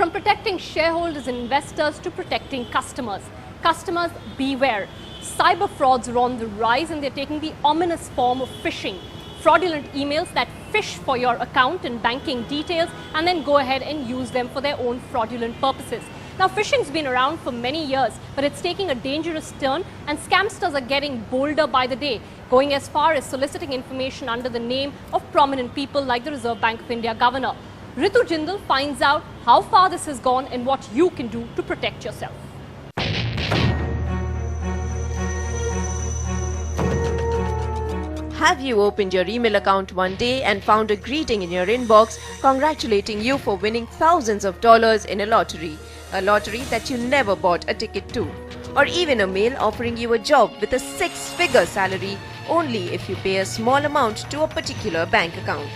From protecting shareholders and investors to protecting customers. Customers, beware. Cyber frauds are on the rise and they're taking the ominous form of phishing. Fraudulent emails that fish for your account and banking details and then go ahead and use them for their own fraudulent purposes. Now, phishing's been around for many years, but it's taking a dangerous turn and scamsters are getting bolder by the day, going as far as soliciting information under the name of prominent people like the Reserve Bank of India Governor. Ritu Jindal finds out how far this has gone and what you can do to protect yourself. Have you opened your email account one day and found a greeting in your inbox congratulating you for winning thousands of dollars in a lottery that you never bought a ticket to? Or even a mail offering you a job with a 6-figure salary only if you pay a small amount to a particular bank account?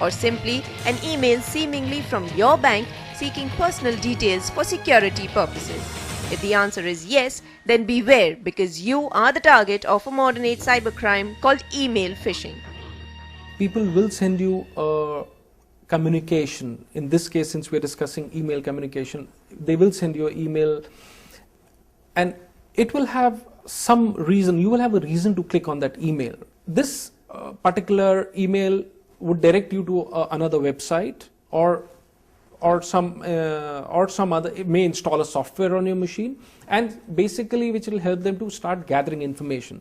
Or simply an email seemingly from your bank seeking personal details for security purposes? If the answer is yes, then beware, because you are the target of a modern-age cybercrime called email phishing. People will send you a communication. In this case, since we're discussing email communication, they will send you an email and it will have some reason. You will have a reason to click on that email. This particular email would direct you to another website or some other. It may install a software on your machine, and basically which will help them to start gathering information.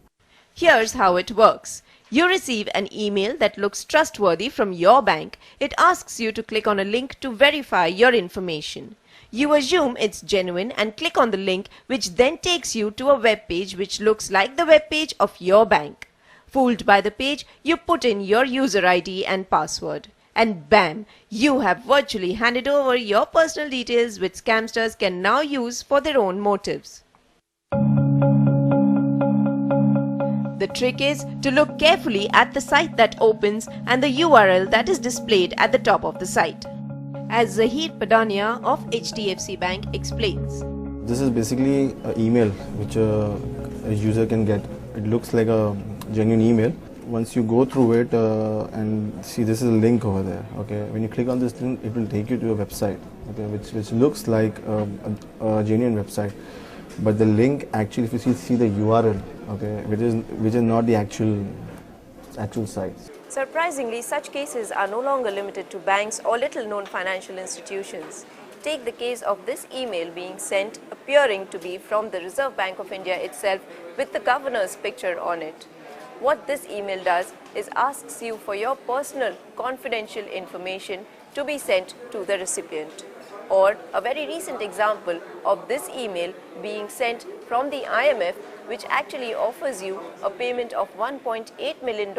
Here's how it works. You receive an email that looks trustworthy from your bank. It asks you to click on a link to verify your information. You assume it's genuine and click on the link, which then takes you to a web page which looks like the web page of your bank. Fooled by the page, you put in your user ID and password. And bam, you have virtually handed over your personal details, which scamsters can now use for their own motives. The trick is to look carefully at the site that opens and the URL that is displayed at the top of the site. As Zahir Padania of HDFC Bank explains. This is basically an email which a user can get. It looks like a genuine email. Once you go through it and see, this is a link over there. Okay, when you click on this link, it will take you to a website. Okay, which looks like a genuine website, but the link actually, if you see the URL, okay, which is not the actual site. Surprisingly, such cases are no longer limited to banks or little-known financial institutions. Take the case of this email being sent appearing to be from the Reserve Bank of India itself with the governor's picture on it. What this email does is asks you for your personal confidential information to be sent to the recipient. Or a very recent example of this email being sent from the IMF, which actually offers you a payment of $1.8 million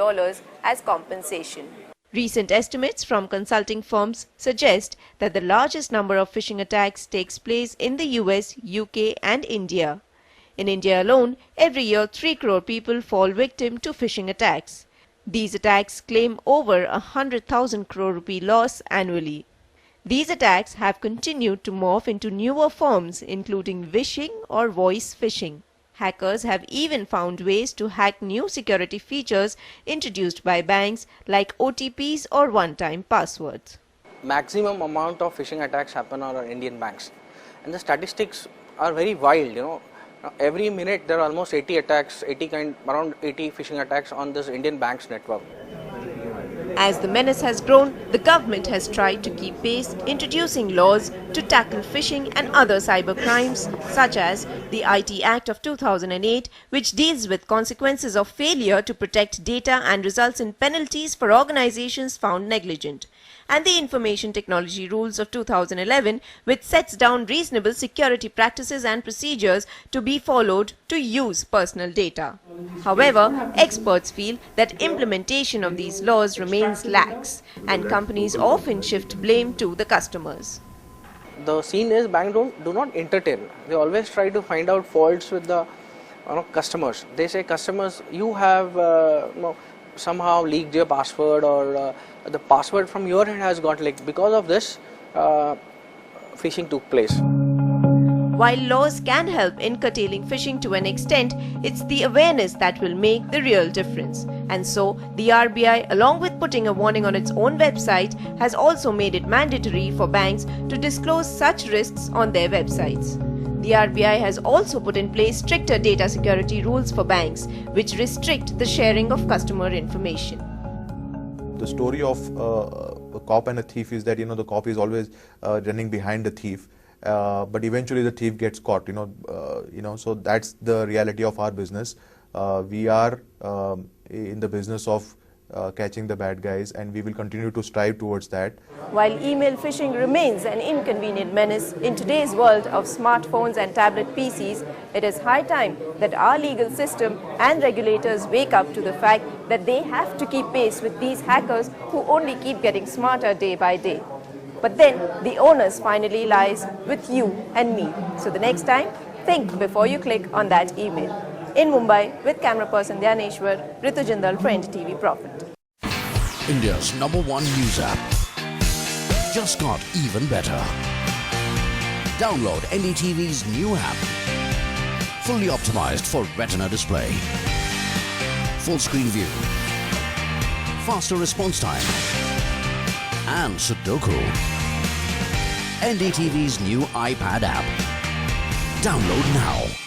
as compensation. Recent estimates from consulting firms suggest that the largest number of phishing attacks takes place in the US, UK and India. In India alone, every year 3 crore people fall victim to phishing attacks. These attacks claim over 100,000 crore rupee loss annually. These attacks have continued to morph into newer forms, including vishing or voice phishing. Hackers have even found ways to hack new security features introduced by banks like OTPs or one-time passwords. Maximum amount of phishing attacks happen on our Indian banks, and the statistics are very wild. Every minute there are almost 80 attacks, around 80 phishing attacks on this Indian banks network. As the menace has grown, the government has tried to keep pace, introducing laws to tackle phishing and other cyber crimes, such as the IT Act of 2008, which deals with consequences of failure to protect data and results in penalties for organizations found negligent, and the Information Technology Rules of 2011, which sets down reasonable security practices and procedures to be followed to use personal data. However, experts feel that implementation of these laws remains lax, and companies often shift blame to the customers. The scene is banks do not entertain. They always try to find out faults with the customers. They say, customers, you have somehow leaked your password, or the password from your end has got leaked. Because of this, phishing took place. While laws can help in curtailing phishing to an extent, it's the awareness that will make the real difference. And so, the RBI, along with putting a warning on its own website, has also made it mandatory for banks to disclose such risks on their websites. The RBI has also put in place stricter data security rules for banks, which restrict the sharing of customer information. The story of a cop and a thief is that the cop is always running behind the thief, but eventually the thief gets caught. So that's the reality of our business. We are in the business of catching the bad guys, and we will continue to strive towards that. While email phishing remains an inconvenient menace in today's world of smartphones and tablet PCs, it is high time that our legal system and regulators wake up to the fact that they have to keep pace with these hackers who only keep getting smarter day by day. But then the onus finally lies with you and me. So the next time, think before you click on that email. In Mumbai, with camera person Dhyaneshwar, Ritu Jindal for NDTV Profit. India's #1 news app just got even better. Download NDTV's new app. Fully optimized for retina display. Full screen view. Faster response time. And Sudoku. NDTV's new iPad app. Download now.